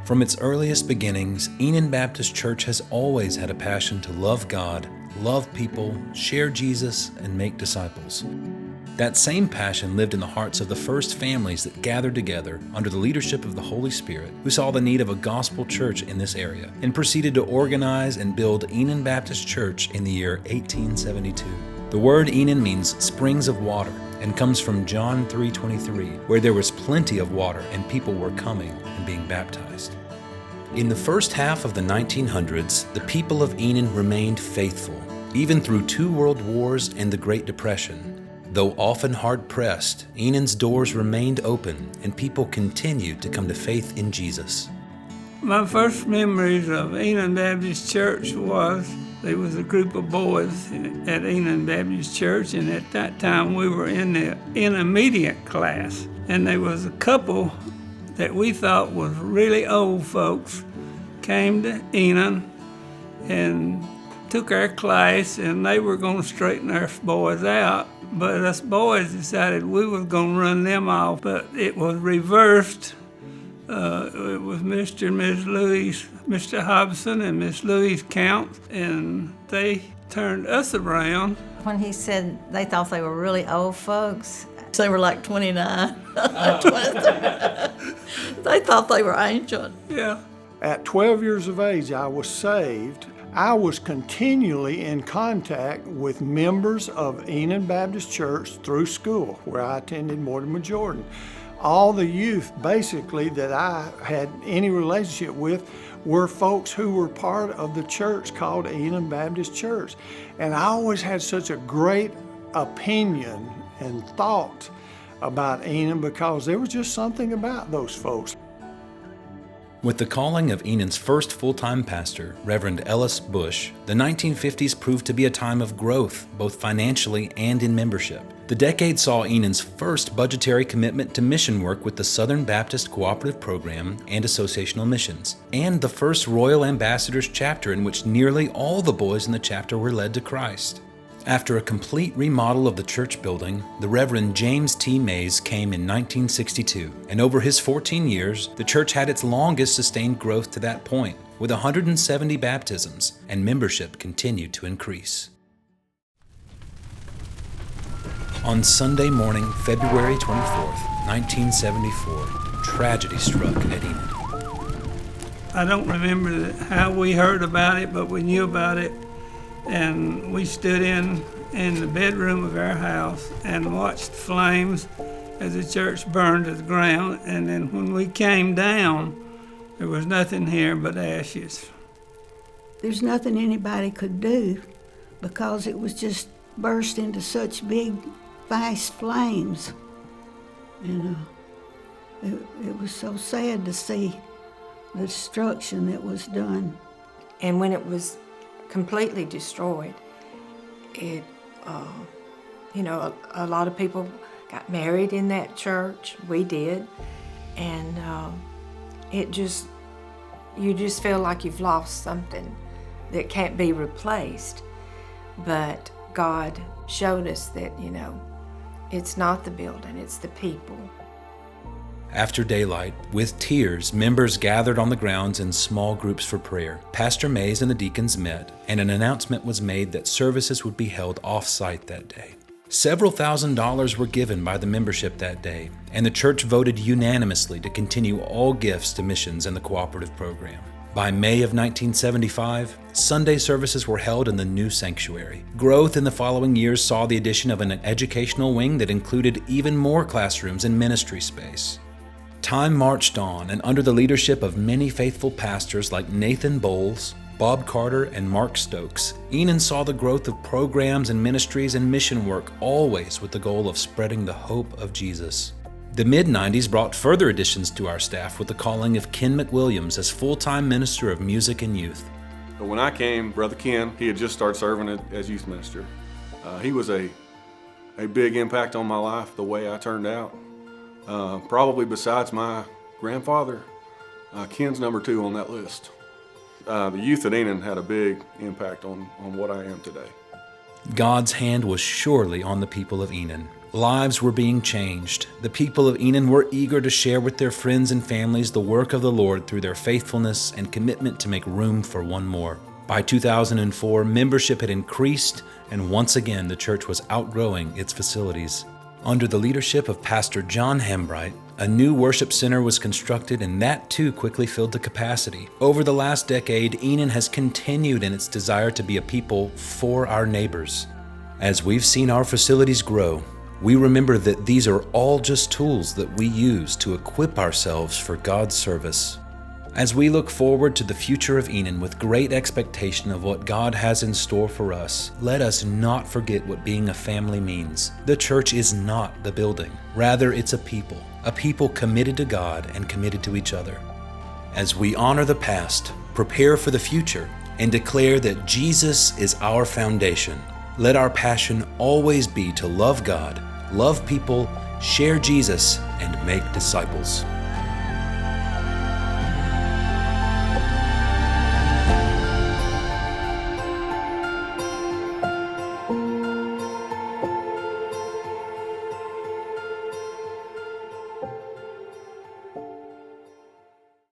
From its earliest beginnings, Enon Baptist Church has always had a passion to love God, love people, share Jesus, and make disciples. That same passion lived in the hearts of the first families that gathered together under the leadership of the Holy Spirit, who saw the need of a gospel church in this area and proceeded to organize and build Enon Baptist Church in the year 1872. The word Enon means springs of water and comes from John 3:23, where there was plenty of water and people were coming and being baptized. In the first half of the 1900s, the people of Enon remained faithful, even through 2 world wars and the Great Depression. Though often hard-pressed, Enon's doors remained open and people continued to come to faith in Jesus. My first memories of Enon Baptist Church was there was a group of boys at Enon Baptist Church, and at that time we were in the intermediate class, and there was a couple that we thought was really old folks came to Enon and took our class, and they were going to straighten us boys out, but us boys decided we was going to run them off, but it was reversed. It was Mr. and Ms. Louise, Mr. Hobson and Miss Louise Count, and they turned us around. When he said they thought they were really old folks, they were like 29, 23. They thought they were ancient. Yeah. At 12 years of age, I was saved. I was continually in contact with members of Enon Baptist Church through school, where I attended Mortimer Jordan. All the youth, basically, that I had any relationship with were folks who were part of the church called Enon Baptist Church. And I always had such a great opinion and thought about Enon because there was just something about those folks. With the calling of Enon's first full-time pastor, Reverend Ellis Bush, the 1950s proved to be a time of growth, both financially and in membership. The decade saw Enon's first budgetary commitment to mission work with the Southern Baptist Cooperative Program and Associational Missions, and the first Royal Ambassadors chapter in which nearly all the boys in the chapter were led to Christ. After a complete remodel of the church building, the Reverend James T. Mays came in 1962, and over his 14 years, the church had its longest sustained growth to that point, with 170 baptisms, and membership continued to increase. On Sunday morning, February 24th, 1974, tragedy struck at Enon. I don't remember how we heard about it, but we knew about it. And we stood in the bedroom of our house and watched flames as the church burned to the ground. And then when we came down, there was nothing here but ashes. There's nothing anybody could do because it was just burst into such big, vast flames. And it was so sad to see the destruction that was done. And when it was completely destroyed, it, a lot of people got married in that church. We did. And you just feel like you've lost something that can't be replaced. But God showed us that, it's not the building, it's the people. After daylight, with tears, members gathered on the grounds in small groups for prayer. Pastor Mays and the deacons met, and an announcement was made that services would be held off-site that day. Several $1,000s were given by the membership that day, and the church voted unanimously to continue all gifts to missions and the cooperative program. By May of 1975, Sunday services were held in the new sanctuary. Growth in the following years saw the addition of an educational wing that included even more classrooms and ministry space. Time marched on, and under the leadership of many faithful pastors like Nathan Bowles, Bob Carter, and Mark Stokes, Enon saw the growth of programs and ministries and mission work, always with the goal of spreading the hope of Jesus. The mid-90s brought further additions to our staff with the calling of Ken McWilliams as full-time minister of music and youth. When I came, Brother Ken, he had just started serving as youth minister. He was a big impact on my life, the way I turned out. Probably besides my grandfather, Ken's number 2 on that list. the youth at Enon had a big impact on what I am today. God's hand was surely on the people of Enon. Lives were being changed. The people of Enon were eager to share with their friends and families the work of the Lord through their faithfulness and commitment to make room for one more. By 2004, membership had increased, and once again the church was outgrowing its facilities. Under the leadership of Pastor John Hambright, a new worship center was constructed, and that too quickly filled to capacity. Over the last decade, Enon has continued in its desire to be a people for our neighbors. As we've seen our facilities grow, we remember that these are all just tools that we use to equip ourselves for God's service. As we look forward to the future of Enon with great expectation of what God has in store for us, let us not forget what being a family means. The church is not the building. Rather, it's a people committed to God and committed to each other. As we honor the past, prepare for the future, and declare that Jesus is our foundation, let our passion always be to love God, love people, share Jesus, and make disciples.